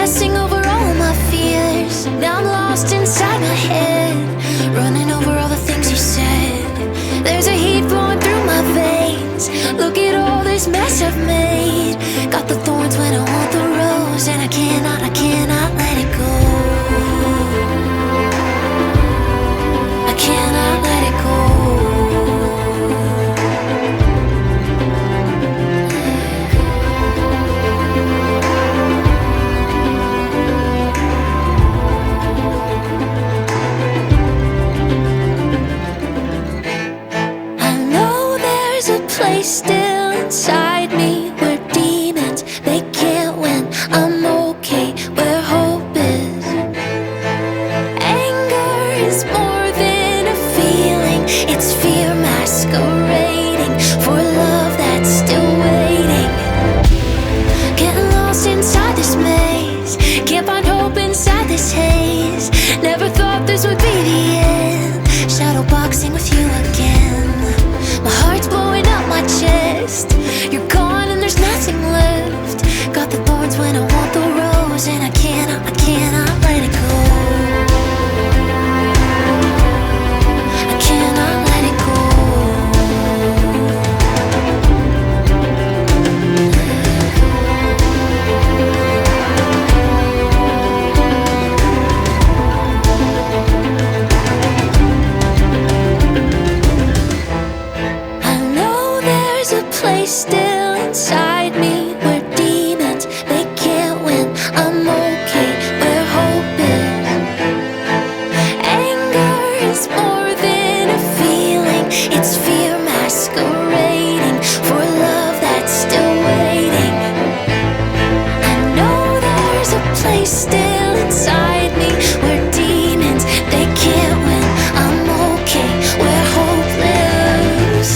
obsessing over all my fears. Now I'm lost inside my head, running over all the things you said. There's a heat flowing through my veins. Look at all this mess I've made. Got the thorns when I want the rose, and I cannot let it go. I cannot let it go. Place still inside me where demons, they can't win. I'm okay where hope is. Anger is more than a feeling, it's fear masquerading for love that's still waiting. Getting lost inside this maze, can't find hope inside this haze. Never thought this would be the end, shadow boxing with you again. My heart's blowing up my chest. You're gone and there's nothing left. Got the thorns when I want the rose, and I cannot let it go. I cannot let it go. Place still inside me where demons, they can't win. I'm okay where hope is. Anger is more than a feeling, it's fear masquerading for love that's still waiting. I know there's a place still inside me where demons, they can't win. I'm okay where hope lives.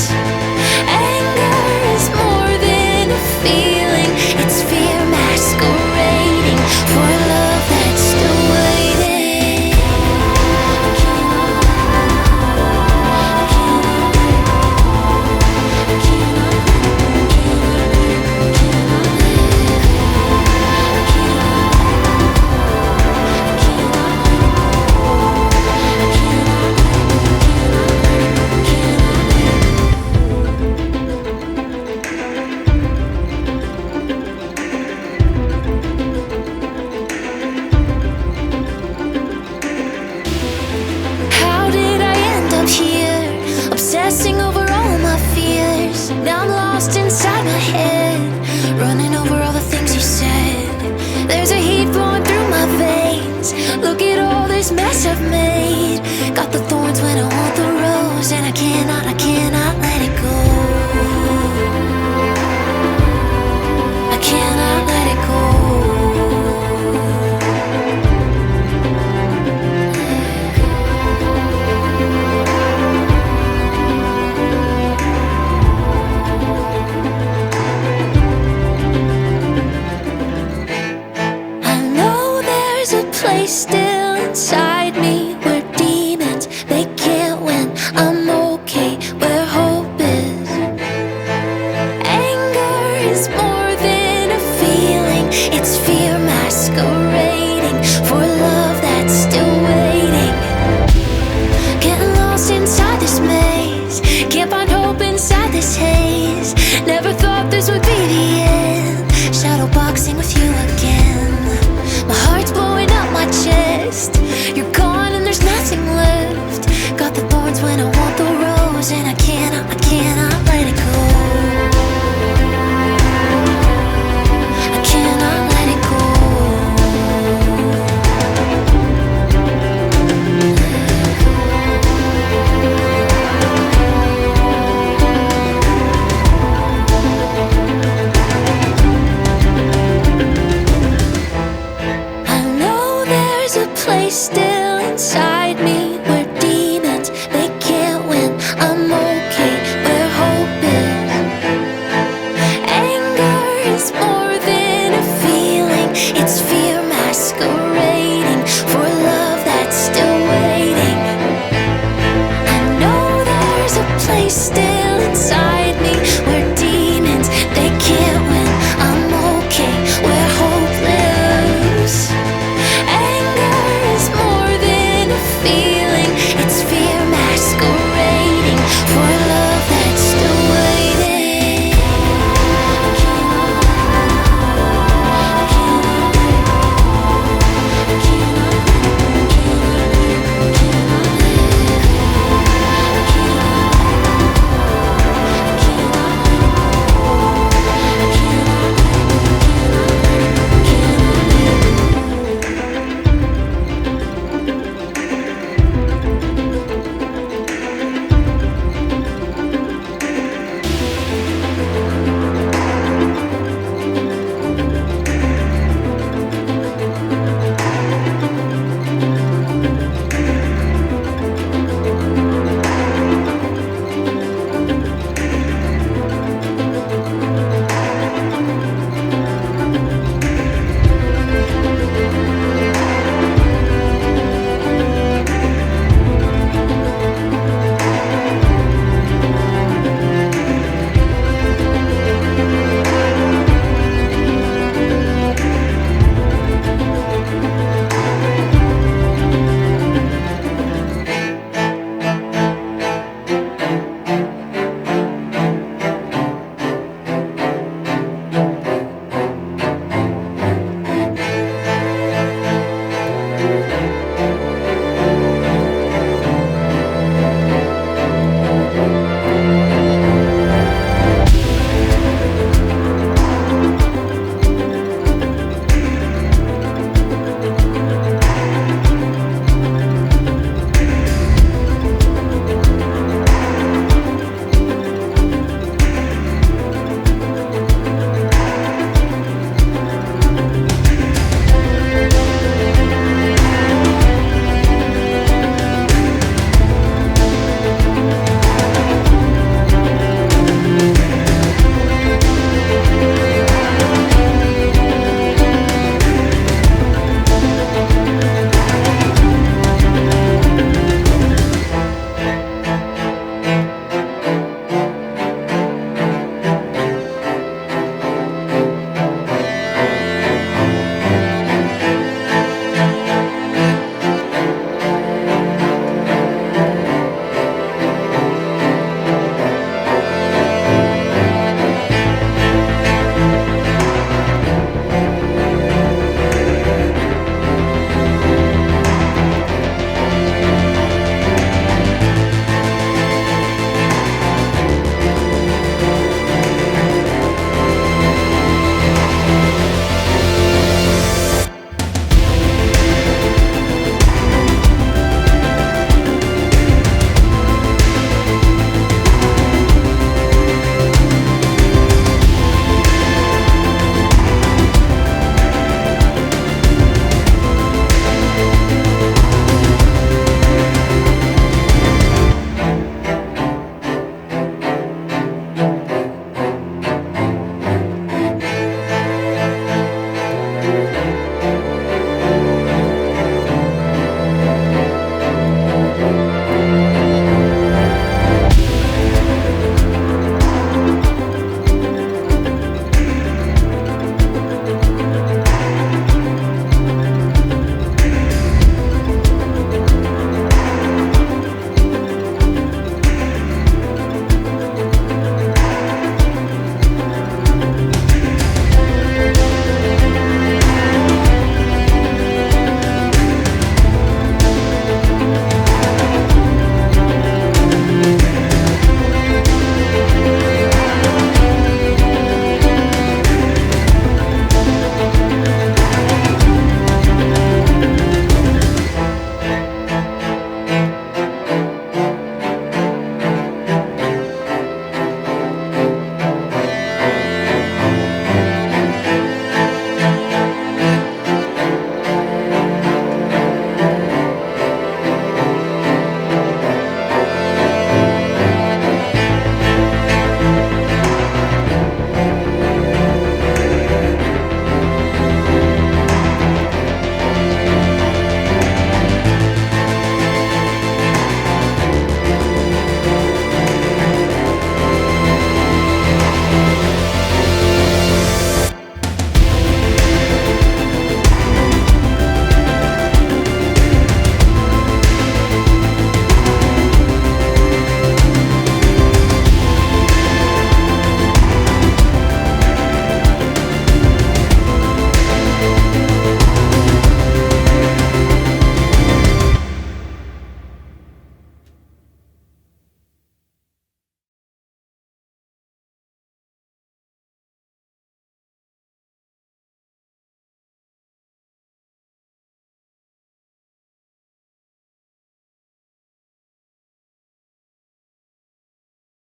Feeling, it's fear masquerading for love that's still waiting. Obsessing over all my fears. Now I'm lost inside my head, running over all the things you said. There's a heat flowing through my veins. Look at all this mess I've made. Got the thorns when I want the rose, and I cannot let it go. I cannot let it go. Place still inside me where demons, they can't win. I'm okay where hope is. Anger is more than a feeling, it's fear masquerading for love that's still waiting. Getting lost inside this maze, can't find hope inside this haze. Never thought this would be the end, shadow boxing with you again. My heart's blowing up my chest. You're gone and there's nothing left. Got the thorns when I want the rose, and I cannot let it go. I cannot let it go. Place still inside me